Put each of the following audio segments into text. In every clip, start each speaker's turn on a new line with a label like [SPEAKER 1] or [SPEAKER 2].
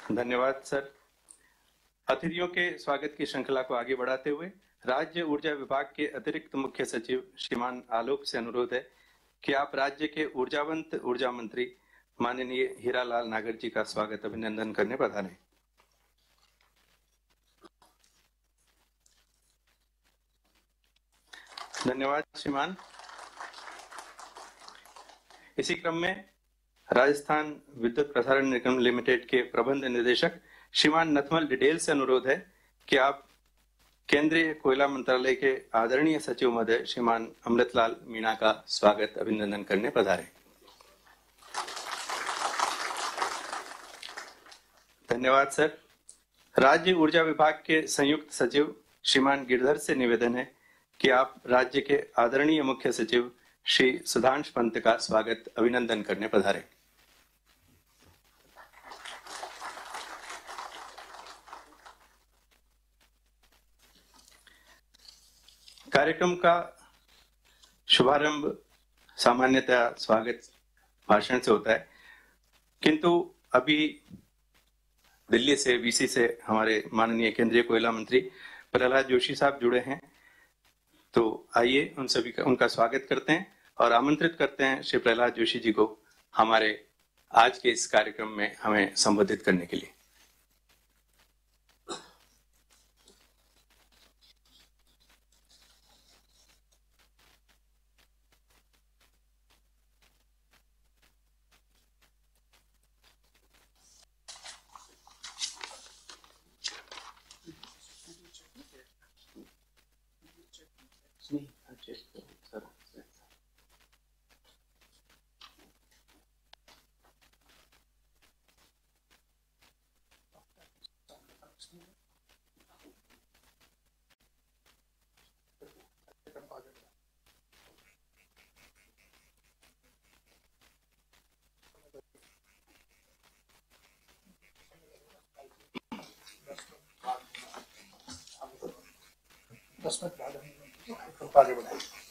[SPEAKER 1] धन्यवाद सर। अतिथियों के स्वागत की श्रृंखला को आगे बढ़ाते हुए राज्य ऊर्जा विभाग के अतिरिक्त मुख्य सचिव श्रीमान आलोक से अनुरोध है कि आप राज्य के ऊर्जावंत ऊर्जा मंत्री माननीय हीरालाल नागर जी का स्वागत अभिनंदन करने पधारें। धन्यवाद श्रीमान। इसी क्रम में राजस्थान विद्युत प्रसारण निगम लिमिटेड के प्रबंध निदेशक श्रीमान नथमल डिडेल से अनुरोध है कि आप केंद्रीय कोयला मंत्रालय के आदरणीय सचिव महोदय श्रीमान अमृतलाल मीणा का स्वागत अभिनंदन करने पधारें। धन्यवाद सर। राज्य ऊर्जा विभाग के संयुक्त सचिव श्रीमान गिरधर से निवेदन है कि आप राज्य के आदरणीय मुख्य सचिव श्री सुधांश पंत का स्वागत अभिनंदन करने पधारें। कार्यक्रम का शुभारंभ सामान्यतः स्वागत भाषण से होता है, किंतु अभी दिल्ली से वीसी से हमारे माननीय केंद्रीय कोयला मंत्री प्रहलाद जोशी साहब जुड़े हैं, तो आइए उन सभी का उनका स्वागत करते हैं और आमंत्रित करते हैं श्री प्रहलाद जोशी जी को हमारे आज के इस कार्यक्रम में हमें संबोधित करने के लिए।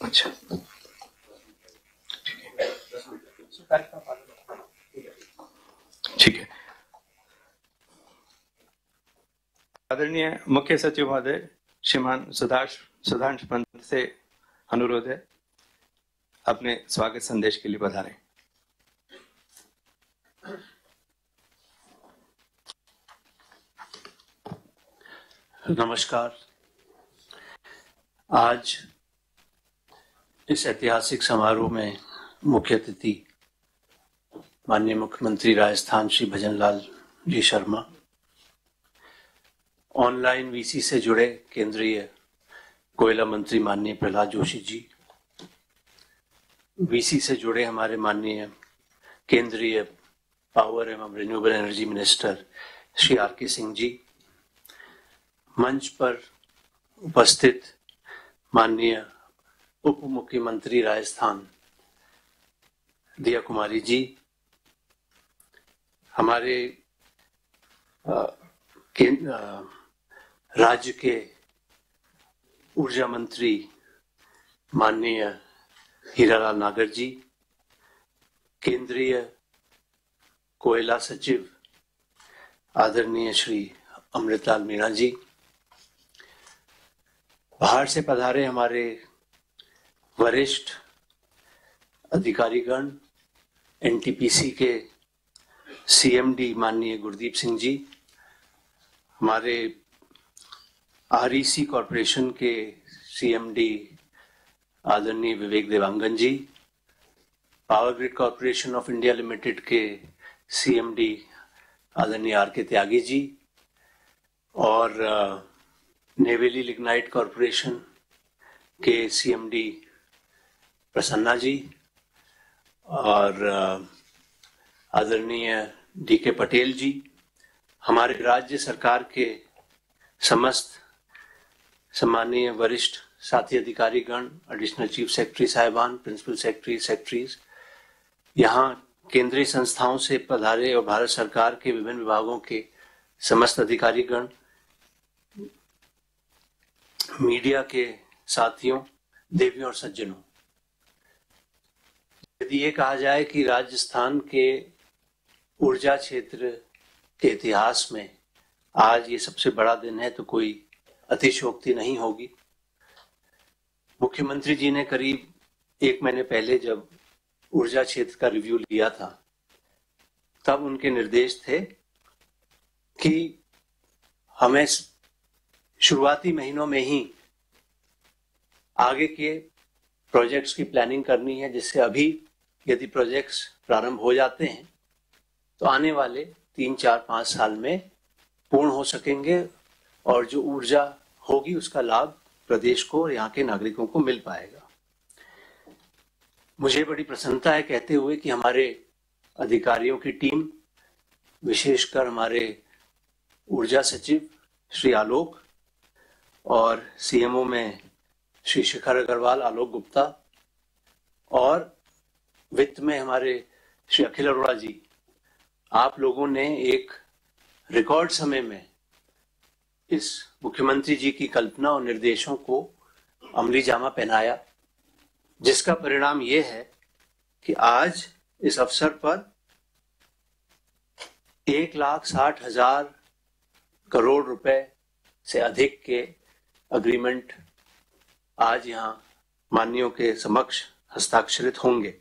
[SPEAKER 1] अच्छा, ठीक है। आदरणीय मुख्य सचिव महोदय श्रीमान सुधांश पंत से अनुरोध है अपने स्वागत संदेश के लिए पधारें।
[SPEAKER 2] नमस्कार। आज इस ऐतिहासिक समारोह में मुख्य अतिथि माननीय मुख्यमंत्री राजस्थान श्री भजनलाल जी शर्मा, ऑनलाइन वीसी से जुड़े केंद्रीय कोयला मंत्री माननीय प्रहलाद जोशी जी, वीसी से जुड़े हमारे माननीय केंद्रीय पावर एवं renewable energy minister Shri R K. Singh ji, मंच पर उपस्थित माननीय उप मुख्यमंत्री राजस्थान दिया कुमारी जी, हमारे राज्य के ऊर्जा मंत्री माननीय हीरालाल नागर जी, केंद्रीय कोयला सचिव आदरणीय श्री अमृतलाल मीणा जी, बाहर से पधारे हमारे वरिष्ठ अधिकारीगण, एनटीपीसी के सीएमडी माननीय गुरदीप सिंह जी, हमारे आरईसी कॉरपोरेशन के सीएमडी आदरणीय Vivek Devangan ji, power grid corporation of India limited के सीएमडी आदरणीय आर.के. त्यागी जी, और नेवेली लिग्नाइट कॉरपोरेशन के सीएमडी प्रसन्ना जी, और आदरणीय डी.के. पटेल जी, हमारे राज्य सरकार के समस्त सम्मानीय वरिष्ठ साथी अधिकारीगण, एडिशनल चीफ सेक्रेटरी साहिबान, प्रिंसिपल सेक्रेटरी, सेक्रेटरीज, यहाँ केंद्रीय संस्थाओं से पधारे और भारत सरकार के विभिन्न विभागों के समस्त अधिकारीगण, मीडिया के साथियों, देवियों और सज्जनों, यदि ये कहा जाए कि राजस्थान के ऊर्जा क्षेत्र के इतिहास में आज ये सबसे बड़ा दिन है तो कोई अतिशयोक्ति नहीं होगी। मुख्यमंत्री जी ने करीब 1 महीने पहले जब ऊर्जा क्षेत्र का रिव्यू लिया था, तब उनके निर्देश थे कि हमें शुरुआती महीनों में ही आगे के प्रोजेक्ट्स की प्लानिंग करनी है, जिससे अभी यदि प्रोजेक्ट्स प्रारंभ हो जाते हैं तो आने वाले 3, 4, 5 साल में पूर्ण हो सकेंगे और जो ऊर्जा होगी उसका लाभ प्रदेश को और यहाँ के नागरिकों को मिल पाएगा। मुझे बड़ी प्रसन्नता है कहते हुए कि हमारे अधिकारियों की टीम, विशेषकर हमारे ऊर्जा सचिव श्री आलोक और सीएमओ में श्री शिखर अग्रवाल, आलोक गुप्ता, और वित्त में हमारे श्री अखिल अरोड़ा जी, आप लोगों ने एक रिकॉर्ड समय में इस मुख्यमंत्री जी की कल्पना और निर्देशों को अमली जामा पहनाया, जिसका परिणाम यह है कि आज इस अवसर पर 1,60,000 करोड़ रुपए से अधिक के अग्रीमेंट आज यहाँ माननीयों के समक्ष हस्ताक्षरित होंगे,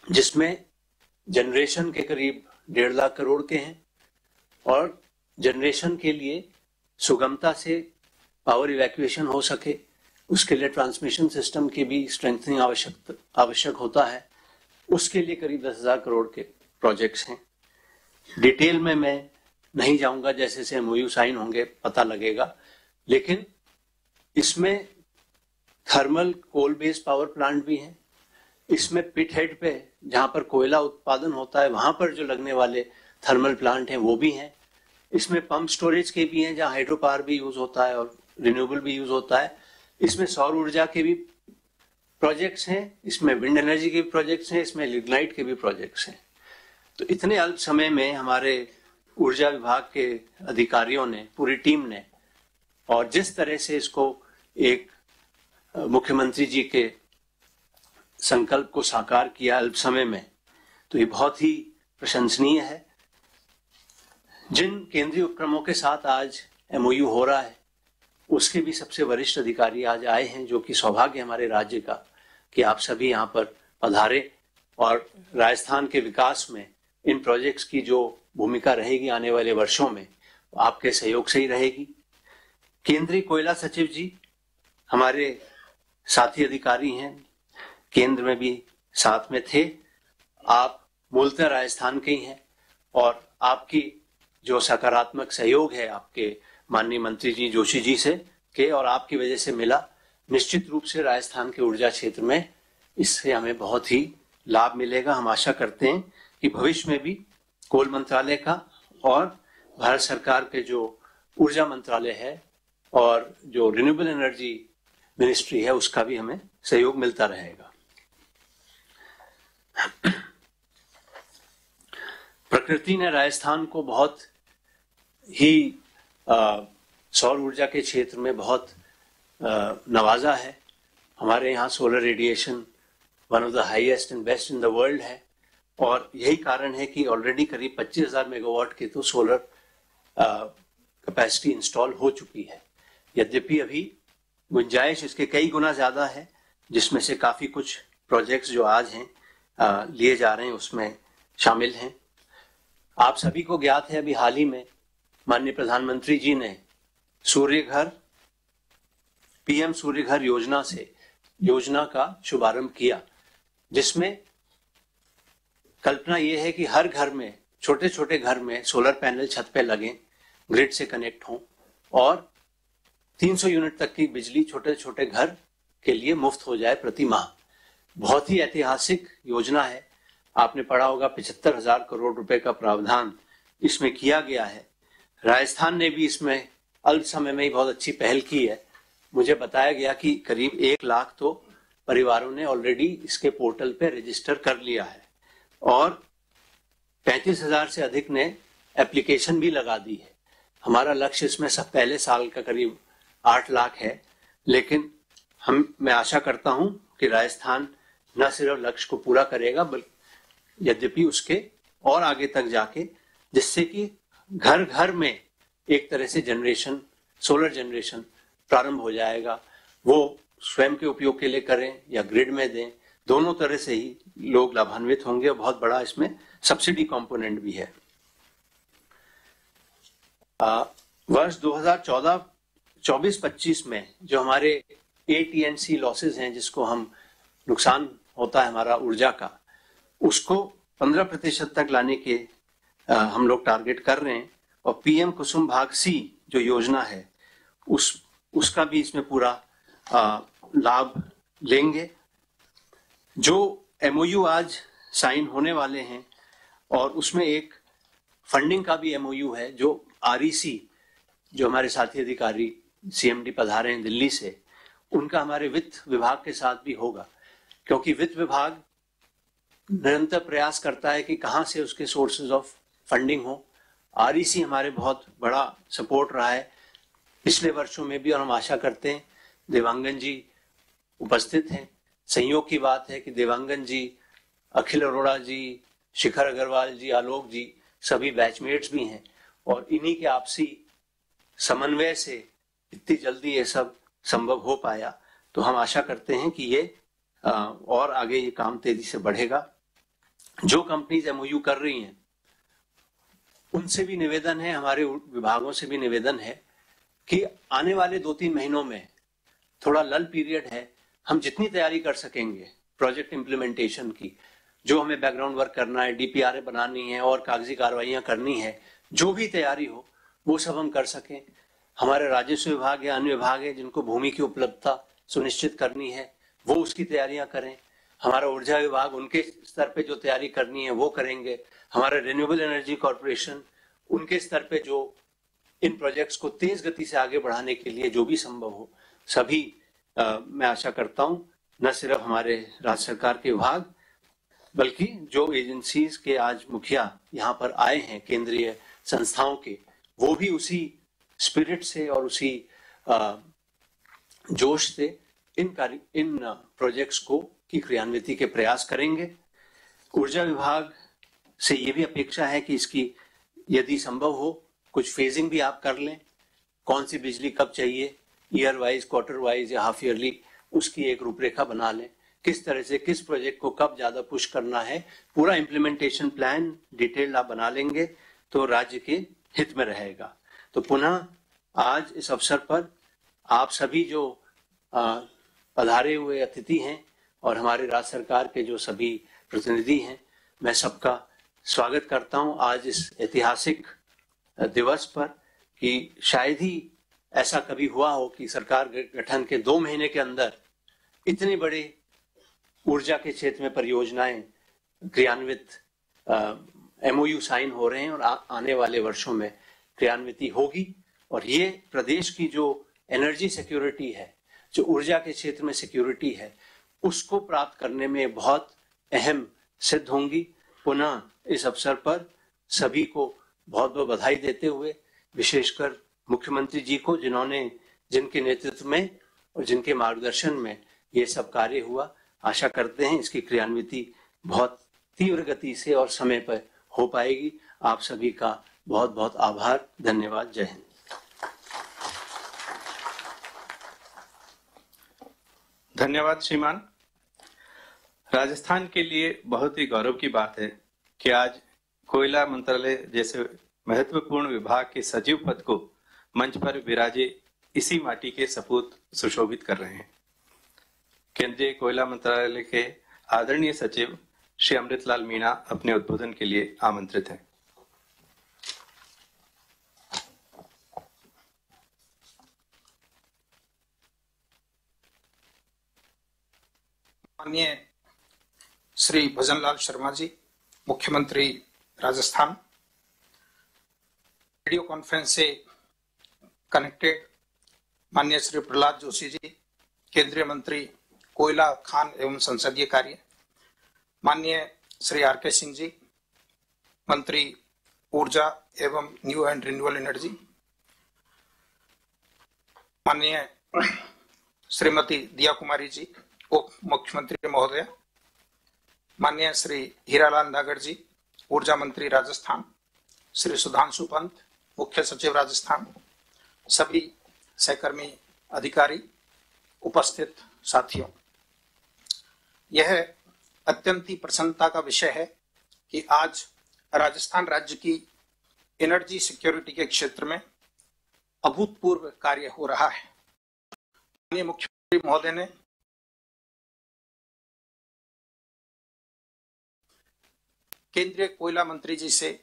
[SPEAKER 2] जिसमें जनरेशन के करीब 1.5 लाख करोड़ के हैं और जनरेशन के लिए सुगमता से पावर इवैक्यूएशन हो सके उसके लिए ट्रांसमिशन सिस्टम की भी स्ट्रेंथनिंग आवश्यक होता है, उसके लिए करीब 10,000 करोड़ के प्रोजेक्ट्स हैं। डिटेल में मैं नहीं जाऊंगा, जैसे से एमओयू साइन होंगे पता लगेगा, लेकिन इसमें thermal coal based power plant भी हैं, इसमें पिट हेड पे जहां पर कोयला उत्पादन होता है वहां पर जो लगने वाले थर्मल प्लांट हैं वो भी हैं, इसमें पंप स्टोरेज के भी हैं जहां हाइड्रो पावर भी यूज होता है और रिन्यूएबल भी यूज होता है, इसमें सौर ऊर्जा के भी प्रोजेक्ट्स हैं, इसमें विंड एनर्जी के भी प्रोजेक्ट्स हैं, इसमें लिग्नाइट के भी प्रोजेक्ट्स हैं। तो इतने अल्प समय में हमारे ऊर्जा विभाग के अधिकारियों ने, पूरी टीम ने, और जिस तरह से इसको एक मुख्यमंत्री जी के संकल्प को साकार किया अल्प समय में, तो ये बहुत ही प्रशंसनीय है। जिन केंद्रीय उपक्रमों के साथ आज एमओयू हो रहा है उसके भी सबसे वरिष्ठ अधिकारी आज आए हैं, जो कि सौभाग्य हमारे राज्य का कि आप सभी यहाँ पर पधारे और राजस्थान के विकास में इन प्रोजेक्ट्स की जो भूमिका रहेगी आने वाले वर्षों में आपके सहयोग से ही रहेगी। केंद्रीय कोयला सचिव जी हमारे साथी अधिकारी हैं, केंद्र में भी साथ में थे, आप मूलतः राजस्थान के ही हैं और आपकी जो सकारात्मक सहयोग है आपके माननीय मंत्री जी जोशी जी से के और आपकी वजह से मिला, निश्चित रूप से राजस्थान के ऊर्जा क्षेत्र में इससे हमें बहुत ही लाभ मिलेगा। हम आशा करते हैं कि भविष्य में भी कोल मंत्रालय का और भारत सरकार के जो ऊर्जा मंत्रालय है और जो रिन्यूएबल एनर्जी मिनिस्ट्री है उसका भी हमें सहयोग मिलता रहेगा। प्रकृति ने राजस्थान को बहुत ही सौर ऊर्जा के क्षेत्र में बहुत नवाजा है। हमारे यहाँ solar radiation one of the highest and best in the world है और यही कारण है कि ऑलरेडी करीब 25,000 मेगावाट की तो सोलर कैपेसिटी इंस्टॉल हो चुकी है। यद्यपि अभी गुंजाइश इसके कई गुना ज्यादा है, जिसमें से काफी कुछ प्रोजेक्ट्स जो आज हैं लिए जा रहे हैं उसमें शामिल हैं। आप सभी को ज्ञात है अभी हाल ही में माननीय प्रधानमंत्री जी ने सूर्य घर, पीएम सूर्य घर योजना का शुभारंभ किया, जिसमें कल्पना यह है कि हर घर में, छोटे छोटे घर में सोलर पैनल छत पे लगें, ग्रिड से कनेक्ट हों और 300 यूनिट तक की बिजली छोटे छोटे घर के लिए मुफ्त हो जाए प्रति माह। बहुत ही ऐतिहासिक योजना है। आपने पढ़ा होगा 75,000 करोड़ रुपए का प्रावधान इसमें किया गया है। राजस्थान ने भी इसमें अल्प समय में ही बहुत अच्छी पहल की है। मुझे बताया गया कि करीब 1 लाख तो परिवारों ने ऑलरेडी इसके पोर्टल पे रजिस्टर कर लिया है और 35,000 से अधिक ने एप्लीकेशन भी लगा दी है। हमारा लक्ष्य इसमें सब पहले साल का करीब 8 लाख है, लेकिन मैं आशा करता हूं कि राजस्थान न सिर्फ लक्ष्य को पूरा करेगा बल्कि यद्यपि उसके और आगे तक जाके, जिससे कि घर घर में एक तरह से जनरेशन, सोलर जनरेशन प्रारंभ हो जाएगा। वो स्वयं के उपयोग के लिए करें या ग्रिड में दें, दोनों तरह से ही लोग लाभान्वित होंगे और बहुत बड़ा इसमें सब्सिडी कंपोनेंट भी है। वर्ष 2014-24-25 में जो हमारे AT&C लॉसेज हैं, जिसको हम नुकसान होता है हमारा ऊर्जा का, उसको 15% तक लाने के हम लोग टारगेट कर रहे हैं। और PM कुसुम भाग C जो योजना है उसका भी इसमें पूरा लाभ लेंगे। जो MOU आज साइन होने वाले हैं और उसमें एक फंडिंग का भी MOU है, जो REC जो हमारे साथी अधिकारी CMD पधारे हैं दिल्ली से, उनका हमारे वित्त विभाग के साथ भी होगा, क्योंकि वित्त विभाग निरंतर प्रयास करता है कि कहां से उसके सोर्सेज ऑफ फंडिंग हो। REC हमारे बहुत बड़ा सपोर्ट रहा है पिछले वर्षों में भी, और हम आशा करते हैं देवांगन जी उपस्थित हैं। संयोग की बात है कि देवांगन जी, अखिल अरोड़ा जी, शिखर अग्रवाल जी, आलोक जी सभी बैचमेट्स भी हैं, और इन्हीं के आपसी समन्वय से इतनी जल्दी ये सब संभव हो पाया। तो हम आशा करते हैं कि ये और आगे ये काम तेजी से बढ़ेगा। जो कंपनीज MOU कर रही हैं उनसे भी निवेदन है, हमारे विभागों से भी निवेदन है कि आने वाले 2-3 महीनों में थोड़ा लल पीरियड है, हम जितनी तैयारी कर सकेंगे प्रोजेक्ट इम्प्लीमेंटेशन की, जो हमें बैकग्राउंड वर्क करना है, DPRA बनानी है और कागजी कार्रवाइयां करनी है, जो भी तैयारी हो वो सब हम कर सकें। हमारे राजस्व विभाग या अन्य विभाग है जिनको भूमि की उपलब्धता सुनिश्चित करनी है, वो उसकी तैयारियां करें। हमारा ऊर्जा विभाग उनके स्तर पे जो तैयारी करनी है वो करेंगे। हमारा रिन्यूएबल एनर्जी कॉर्पोरेशन उनके स्तर पे जो इन प्रोजेक्ट्स को तेज गति से आगे बढ़ाने के लिए जो भी संभव हो, सभी मैं आशा करता हूं न सिर्फ हमारे राज्य सरकार के विभाग बल्कि जो एजेंसीज के आज मुखिया यहाँ पर आए हैं केंद्रीय संस्थाओं के, वो भी उसी स्पिरिट से और उसी जोश से इन प्रोजेक्ट्स को की क्रियान्विति के प्रयास करेंगे। ऊर्जा विभाग से ये भी अपेक्षा है कि इसकी यदि संभव हो कुछ फेजिंग भी आप कर लें, कौन सी बिजली कब चाहिए, ईयर वाइज, क्वार्टर वाइज या हाफ ईयरली, उसकी एक रूपरेखा बना लें। किस तरह से किस प्रोजेक्ट को कब ज्यादा पुश करना है, पूरा इम्प्लीमेंटेशन प्लान डिटेल्ड आप बना लेंगे तो राज्य के हित में रहेगा। तो पुनः आज इस अवसर पर आप सभी जो पधारे हुए अतिथि हैं और हमारे राज्य सरकार के जो सभी प्रतिनिधि हैं, मैं सबका स्वागत करता हूं आज इस ऐतिहासिक दिवस पर, कि शायद ही ऐसा कभी हुआ हो कि सरकार गठन के 2 महीने के अंदर इतने बड़े ऊर्जा के क्षेत्र में परियोजनाएं क्रियान्वित MOU साइन हो रहे हैं और आने वाले वर्षों में क्रियान्विति होगी। और ये प्रदेश की जो एनर्जी सिक्योरिटी है, जो ऊर्जा के क्षेत्र में सिक्योरिटी है, उसको प्राप्त करने में बहुत अहम सिद्ध होंगी। पुनः इस अवसर पर सभी को बहुत बहुत बधाई देते हुए, विशेषकर मुख्यमंत्री जी को जिनके नेतृत्व में और जिनके मार्गदर्शन में ये सब कार्य हुआ, आशा करते हैं इसकी क्रियान्विति बहुत तीव्र गति से और समय पर हो पाएगी। आप सभी का बहुत बहुत आभार, धन्यवाद, जय हिंद।
[SPEAKER 1] धन्यवाद श्रीमान। राजस्थान के लिए बहुत ही गौरव की बात है कि आज कोयला मंत्रालय जैसे महत्वपूर्ण विभाग के सचिव पद को मंच पर विराजे इसी माटी के सपूत सुशोभित कर रहे हैं। केंद्रीय कोयला मंत्रालय के आदरणीय सचिव श्री अमृतलाल मीणा अपने उद्बोधन के लिए आमंत्रित हैं।
[SPEAKER 3] माननीय श्री भजनलाल शर्मा जी, मुख्यमंत्री राजस्थान, वीडियो कॉन्फ्रेंस से कनेक्टेड माननीय श्री प्रहलाद जोशी जी, केंद्रीय मंत्री कोयला, खान एवं संसदीय कार्य, माननीय श्री RK सिंह जी, मंत्री ऊर्जा एवं न्यू एंड रिन्यूएबल एनर्जी, माननीय श्रीमती दिया कुमारी जी, उप मुख्यमंत्री महोदय, माननीय श्री हीरालाल नागर जी, ऊर्जा मंत्री राजस्थान, श्री सुधांशु पंत, मुख्य सचिव राजस्थान, सभी सहकर्मी अधिकारी, उपस्थित साथियों, यह अत्यंत ही प्रसन्नता का विषय है कि आज राजस्थान राज्य की एनर्जी सिक्योरिटी के क्षेत्र में अभूतपूर्व कार्य हो रहा है। माननीय मुख्यमंत्री महोदय ने केंद्रीय कोयला मंत्री जी से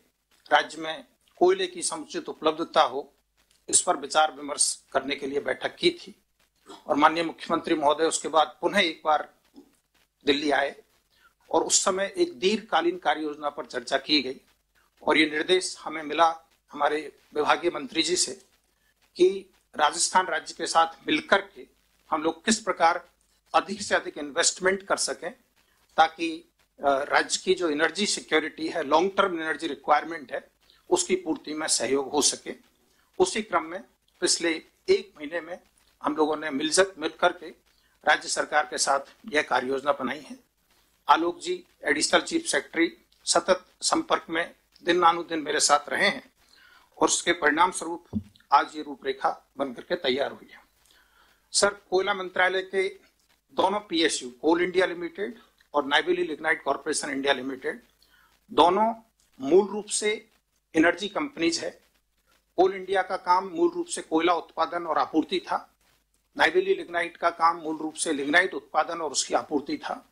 [SPEAKER 3] राज्य में कोयले की समुचित उपलब्धता हो, इस पर विचार विमर्श करने के लिए बैठक की थी और माननीय मुख्यमंत्री महोदय उसके बाद पुनः एक बार दिल्ली आए और उस समय एक दीर्घकालीन कार्य योजना पर चर्चा की गई और ये निर्देश हमें मिला हमारे विभागीय मंत्री जी से कि राजस्थान राज्य के साथ मिलकर के हम लोग किस प्रकार अधिक से अधिक इन्वेस्टमेंट कर सकें ताकि राज्य की जो एनर्जी सिक्योरिटी है, लॉन्ग टर्म एनर्जी रिक्वायरमेंट है, उसकी पूर्ति में सहयोग हो सके। उसी क्रम में पिछले एक महीने में हम लोगों ने मिलकर के राज्य सरकार के साथ यह कार्य योजना बनाई है। आलोक जी, एडिशनल चीफ सेक्रेटरी, सतत संपर्क में दिनानुदिन मेरे साथ रहे हैं और उसके परिणाम स्वरूप आज ये रूपरेखा बनकर के तैयार हुई है। सर, कोयला मंत्रालय के दोनों पीएसयू, कोल इंडिया लिमिटेड और Neyveli lignite corporation India limited, दोनों मूल रूप से एनर्जी कंपनीज है। कोल इंडिया का काम मूल रूप से कोयला उत्पादन और आपूर्ति था। नाइवेली लिग्नाइट का काम मूल रूप से लिग्नाइट उत्पादन और उसकी आपूर्ति था।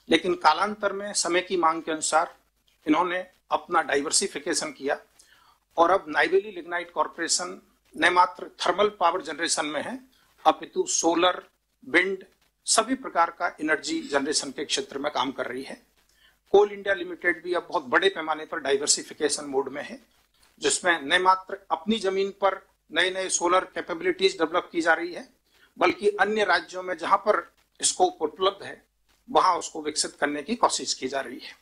[SPEAKER 3] लेकिन कालांतर में समय की मांग के अनुसार इन्होंने अपना डाइवर्सिफिकेशन किया और अब नाइवेली लिग्नाइट कॉर्पोरेशन न मात्र थर्मल पावर जनरेशन में है, अपितु सोलर, विंड, सभी प्रकार का एनर्जी जनरेशन के क्षेत्र में काम कर रही है। कोल इंडिया लिमिटेड भी अब बहुत बड़े पैमाने पर डाइवर्सिफिकेशन मोड में है, जिसमें न मात्र अपनी जमीन पर नए नए सोलर कैपेबिलिटीज डेवलप की जा रही है, बल्कि अन्य राज्यों में जहां पर स्कोप उपलब्ध है वहां उसको विकसित करने की कोशिश की जा रही है।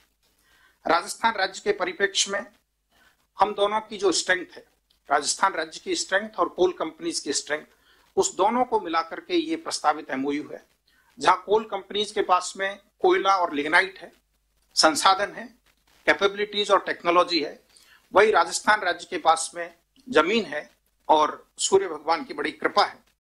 [SPEAKER 3] राजस्थान राज्य के परिप्रेक्ष्य में हम दोनों की जो स्ट्रेंथ है, राजस्थान राज्य की स्ट्रेंथ और कोल कंपनीज की स्ट्रेंथ, उस दोनों को मिलाकर के ये प्रस्तावित एमओयू है, जहां कोल कंपनीज के पास में कोयला और लिग्नाइट है, संसाधन है, कैपेबिलिटीज और टेक्नोलॉजी है, वही राजस्थान राज्य के पास में जमीन है और सूर्य भगवान की बड़ी कृपा है